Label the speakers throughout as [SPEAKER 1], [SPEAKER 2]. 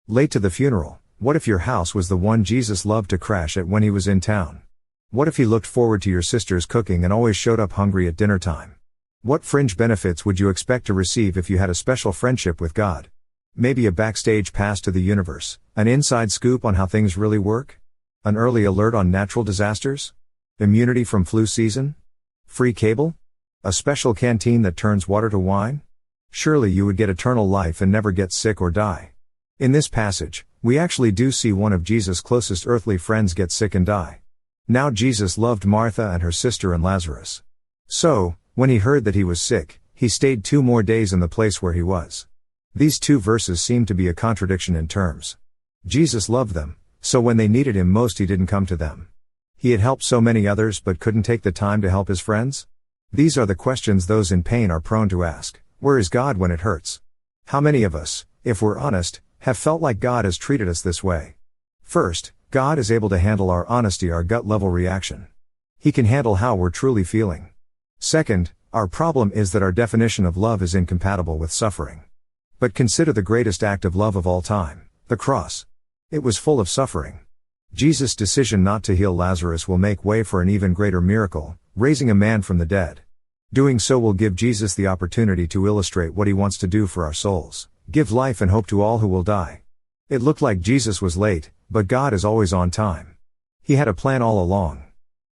[SPEAKER 1] Late to the funeral. What if your house was the one Jesus loved to crash at when he was in town? What if he looked forward to your sister's cooking and always showed up hungry at dinner time? What fringe benefits would you expect to receive if you had a special friendship with God? Maybe a backstage pass to the universe, an inside scoop on how things really work? An early alert on natural disasters? Immunity from flu season? Free cable? A special canteen that turns water to wine? Surely you would get eternal life and never get sick or die. In this passage, we actually do see one of Jesus' closest earthly friends get sick and die. Now Jesus loved Martha and her sister and Lazarus. So, when he heard that he was sick, he stayed 2 more days in the place where he was. These 2 verses seem to be a contradiction in terms. Jesus loved them, so when they needed him most he didn't come to them. He had helped so many others but couldn't take the time to help his friends? These are the questions those in pain are prone to ask. Where is God when it hurts? How many of us, if we're honest, have felt like God has treated us this way? First, God is able to handle our honesty, our gut-level reaction. He can handle how we're truly feeling. Second, our problem is that our definition of love is incompatible with suffering. But consider the greatest act of love of all time, the cross. It was full of suffering. Jesus' decision not to heal Lazarus will make way for an even greater miracle, raising a man from the dead. Doing so will give Jesus the opportunity to illustrate what he wants to do for our souls. Give life and hope to all who will die. It looked like Jesus was late, but God is always on time. He had a plan all along.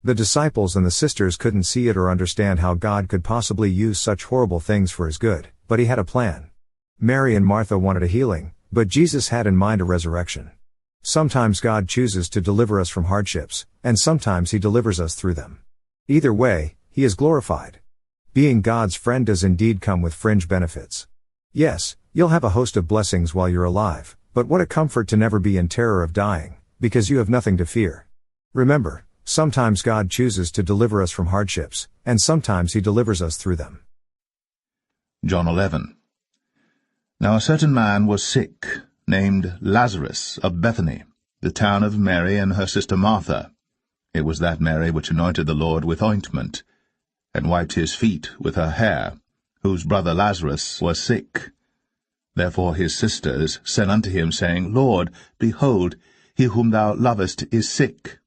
[SPEAKER 1] The disciples and the sisters couldn't see it or understand how God could possibly use such horrible things for his good, but he had a plan. Mary and Martha wanted a healing, but Jesus had in mind a resurrection. Sometimes God chooses to deliver us from hardships, and sometimes he delivers us through them. Either way, he is glorified. Being God's friend does indeed come with fringe benefits. Yes, you'll have a host of blessings while you're alive, but what a comfort to never be in terror of dying, because you have nothing to fear. Remember, sometimes God chooses to deliver us from hardships, and sometimes he delivers us through them.
[SPEAKER 2] John 11. Now a certain man was sick, named Lazarus, of Bethany, the town of Mary and her sister Martha. It was that Mary which anointed the Lord with ointment, and wiped his feet with her hair, whose brother Lazarus was sick. Therefore his sisters sent unto him, saying, Lord, behold, he whom thou lovest is sick.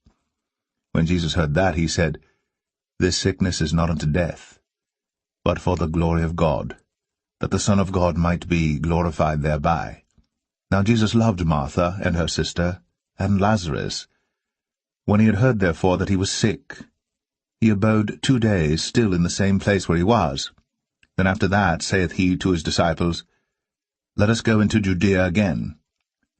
[SPEAKER 2] When Jesus heard that, he said, This sickness is not unto death, but for the glory of God, that the Son of God might be glorified thereby. Now Jesus loved Martha and her sister, and Lazarus. When he had heard therefore that he was sick, he abode 2 days still in the same place where he was. Then after that saith he to his disciples, Let us go into Judea again.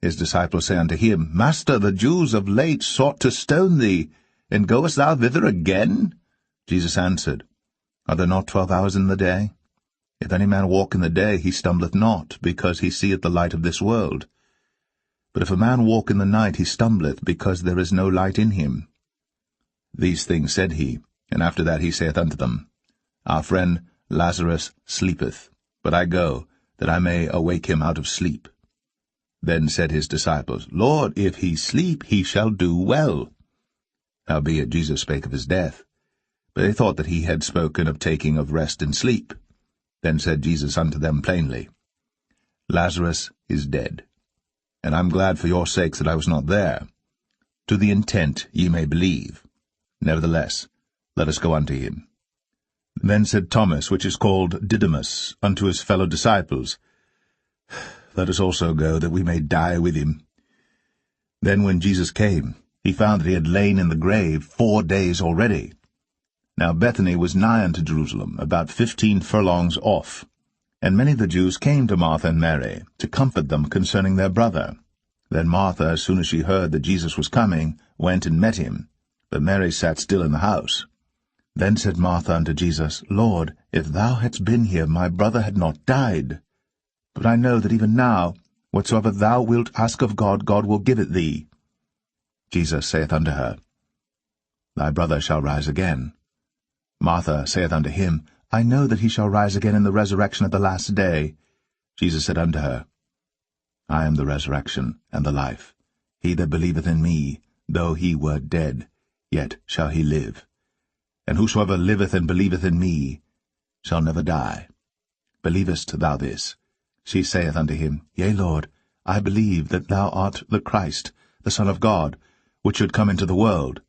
[SPEAKER 2] His disciples say unto him, Master, the Jews of late sought to stone thee, and goest thou thither again? Jesus answered, Are there not 12 hours in the day? If any man walk in the day, he stumbleth not, because he seeth the light of this world. But if a man walk in the night, he stumbleth, because there is no light in him. These things said he, and after that he saith unto them, Our friend Lazarus sleepeth, but I go, that I may awake him out of sleep. Then said his disciples, Lord, if he sleep, he shall do well. Howbeit Jesus spake of his death, but they thought that he had spoken of taking of rest and sleep. Then said Jesus unto them plainly, Lazarus is dead, and I am glad for your sakes that I was not there, to the intent ye may believe. Nevertheless, let us go unto him. Then said Thomas, which is called Didymus, unto his fellow disciples, Let us also go, that we may die with him. Then when Jesus came, he found that he had lain in the grave 4 days already. Now Bethany was nigh unto Jerusalem, about 15 furlongs off. And many of the Jews came to Martha and Mary, to comfort them concerning their brother. Then Martha, as soon as she heard that Jesus was coming, went and met him, but Mary sat still in the house. Then said Martha unto Jesus, Lord, if thou hadst been here, my brother had not died. But I know that even now, whatsoever thou wilt ask of God, God will give it thee. Jesus saith unto her, Thy brother shall rise again. Martha saith unto him, I know that he shall rise again in the resurrection at the last day. Jesus said unto her, I am the resurrection and the life. He that believeth in me, though he were dead, yet shall he live. And whosoever liveth and believeth in me shall never die. Believest thou this? She saith unto him, Yea, Lord, I believe that thou art the Christ, the Son of God, which should come into the world.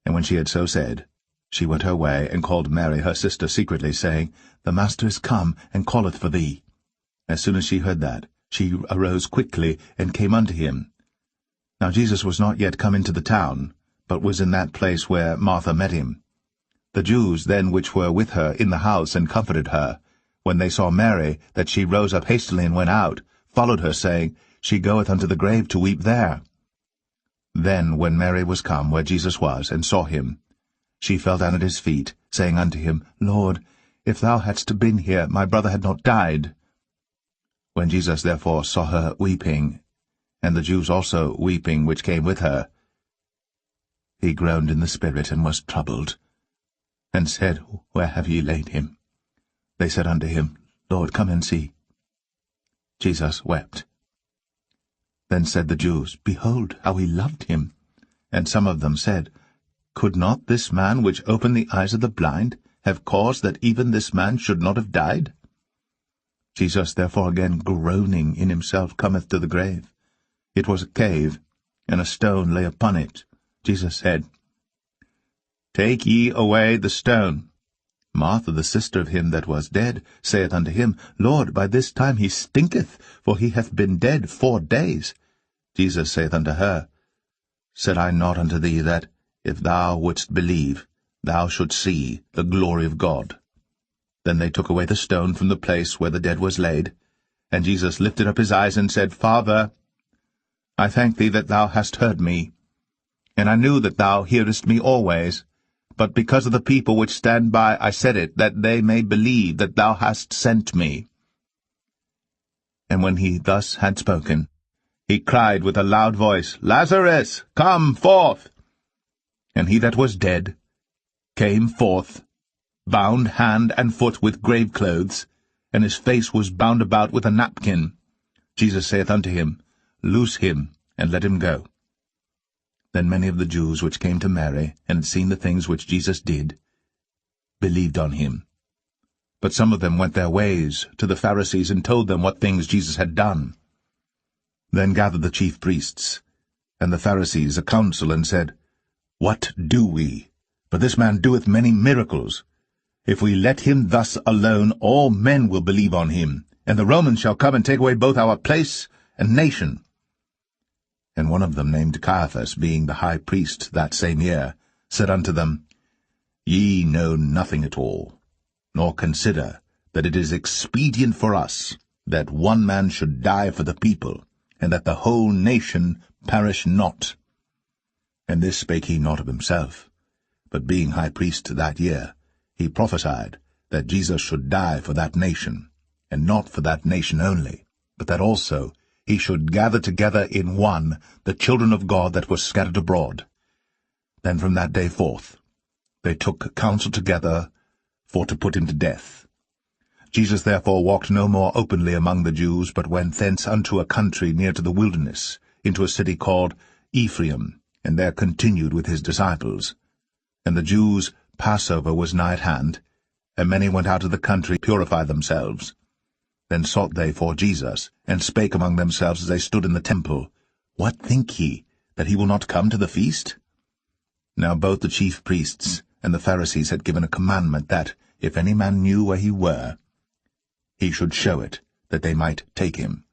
[SPEAKER 2] And when she had so said, she went her way, and called Mary her sister secretly, saying, The Master is come, and calleth for thee. As soon as she heard that, she arose quickly, and came unto him. Now Jesus was not yet come into the town, but was in that place where Martha met him. The Jews then which were with her in the house and comforted her, when they saw Mary, that she rose up hastily and went out, followed her, saying, She goeth unto the grave to weep there. Then when Mary was come where Jesus was, and saw him, she fell down at his feet, saying unto him, Lord, if thou hadst been here, my brother had not died. When Jesus therefore saw her weeping, and the Jews also weeping which came with her, he groaned in the spirit, and was troubled, and said, Where have ye laid him? They said unto him, Lord, come and see. Jesus wept. Then said the Jews, Behold, how he loved him. And some of them said, Could not this man which opened the eyes of the blind have caused that even this man should not have died? Jesus therefore again groaning in himself cometh to the grave. It was a cave, and a stone lay upon it. Jesus said, Take ye away the stone. Martha, the sister of him that was dead, saith unto him, Lord, by this time he stinketh, for he hath been dead 4 days. Jesus saith unto her, Said I not unto thee that, if thou wouldst believe, thou shouldst see the glory of God? Then they took away the stone from the place where the dead was laid. And Jesus lifted up his eyes and said, Father, I thank thee that thou hast heard me. And I knew that thou hearest me always. But because of the people which stand by I said it, that they may believe that thou hast sent me. And when he thus had spoken, he cried with a loud voice, Lazarus, come forth! And he that was dead came forth, bound hand and foot with grave clothes, and his face was bound about with a napkin. Jesus saith unto him, Loose him, and let him go. Then many of the Jews which came to Mary, and had seen the things which Jesus did, believed on him. But some of them went their ways to the Pharisees, and told them what things Jesus had done. Then gathered the chief priests and the Pharisees a council, and said, What do we? For this man doeth many miracles. If we let him thus alone, all men will believe on him, and the Romans shall come and take away both our place and nation. And one of them, named Caiaphas, being the high priest that same year, said unto them, Ye know nothing at all, nor consider that it is expedient for us that one man should die for the people, and that the whole nation perish not. And this spake he not of himself, but being high priest that year, he prophesied that Jesus should die for that nation, and not for that nation only, but that also he should gather together in one the children of God that were scattered abroad. Then from that day forth they took counsel together for to put him to death. Jesus therefore walked no more openly among the Jews, but went thence unto a country near to the wilderness, into a city called Ephraim, and there continued with his disciples. And the Jews' Passover was nigh at hand, and many went out of the country to purify themselves. Then sought they for Jesus, and spake among themselves as they stood in the temple, What think ye, that he will not come to the feast? Now both the chief priests and the Pharisees had given a commandment that, if any man knew where he were, he should show it, that they might take him.